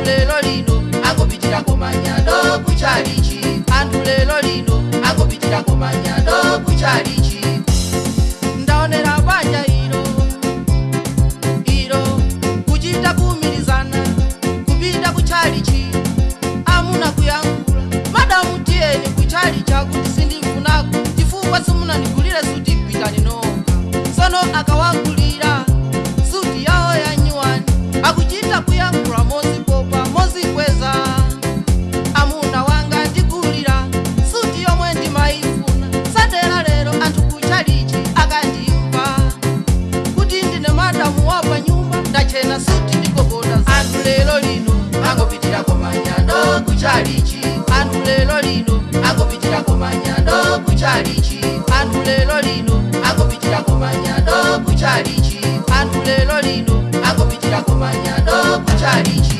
lelo lino angopitira komanyado kuchalichi. Antu lelo lino angopitira komanyado kuchalichi. Ndaonera banja ilo kuchita kumirizana kupita kuchalichi. Amuna kuyankula madamu tieni kuchalichi kuti sindifunako chifukwa simunanigulire suti pitani noka. Sono akawangulira suti yawo ya nyuwani akuchita kuyankula mozi popa mozi kweza. Amuna wanga ndigulira suti yomwe ndimayifuna. Satera lero anthu kuchalichi akandimva kuti ndine madamu wapa nyumba ndachena suti ndikogoda. Anthu lelo lino angopitira komanyado kuchalichi. Anthu lelo lino angopitira komanyado kuchalichi. Anthu lelo lino angopitira komanyado kuchalichi. Anthu lelo lino angopitira komanyado kuchalichi.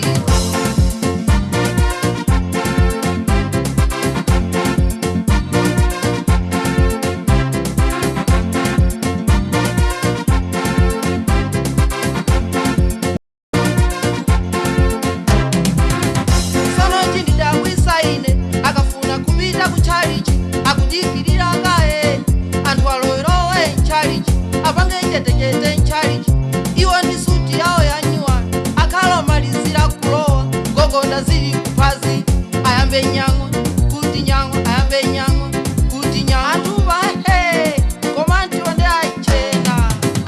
Sono chindidabwisa ine akafuna kupita kuchalichi akudikirira kaye. Anthu alowerowe nchalichi apange chetechete nchalichi. Iwo ndi suti yawo ya nyuwani akhalomalizira kulowa gogoda zili kupazi ayambe nyang'wa kuti nyang'wa ayambe nyang'wa kuti nyang'wa. Anthu bahe koma ntionde achena.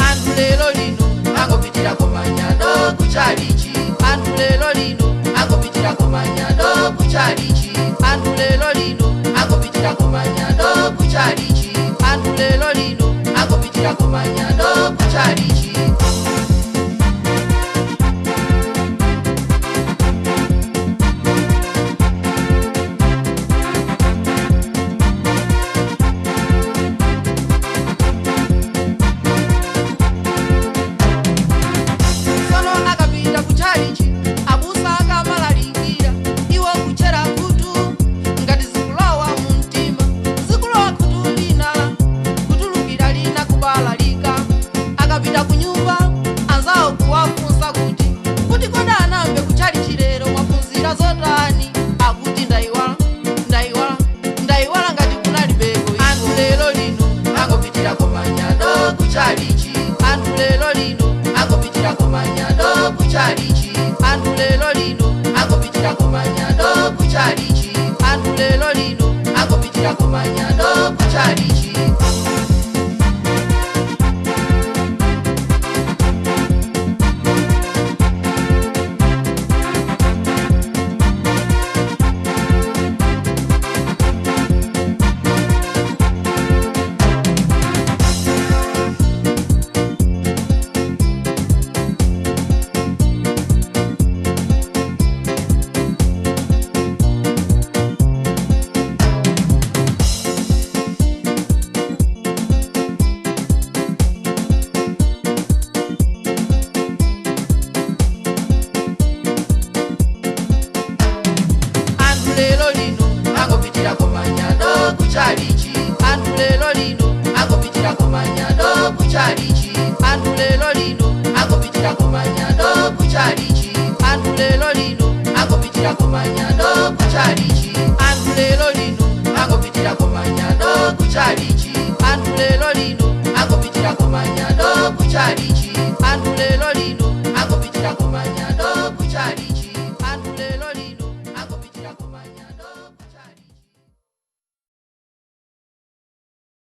Anthu lelo lino angopitira komanyado kuchalichi. Anthu lelo lino angopitira komanyado kuchalichi. Anthu lelo lino angopitira komanyado kuchalichi. Anthu lelo lino angopitira komanyado kuchalichi. Sono akapita kuchalichi abusa akamalalikira iwo kuchera kutu ngati zikulowa mumtima. Zikulowa kutu lina kutulukira lina kubalalika. Akapita kunyumba anzawo kuwafunsa kuti koda anambe kuchalichi lero mwaphunzira zotani. Akuti ndayiwala ngati kunali beko. Anthu lelo lino angopitira komanyado kuchalichi. Anthu lelo lino angopitira komanyado kuchalichi. Anthu lelo lino angopitira komanyado kuchalichi. Anthu lelo lino angopitira komanyado kuchalichi. Anthu lelo lino angopitira komanyado kuchalichi. Anthu lelo lino angopitira komanyado kuchalichi. Anthu lelo lino angopitira komanyado kuchalichi. Anthu lelo lino angopitira komanyado kuchalichi. Anthu lelo lino angopitira komanyado kuchalichi. Anthu lelo lino angopitira komanyado kuchalichi.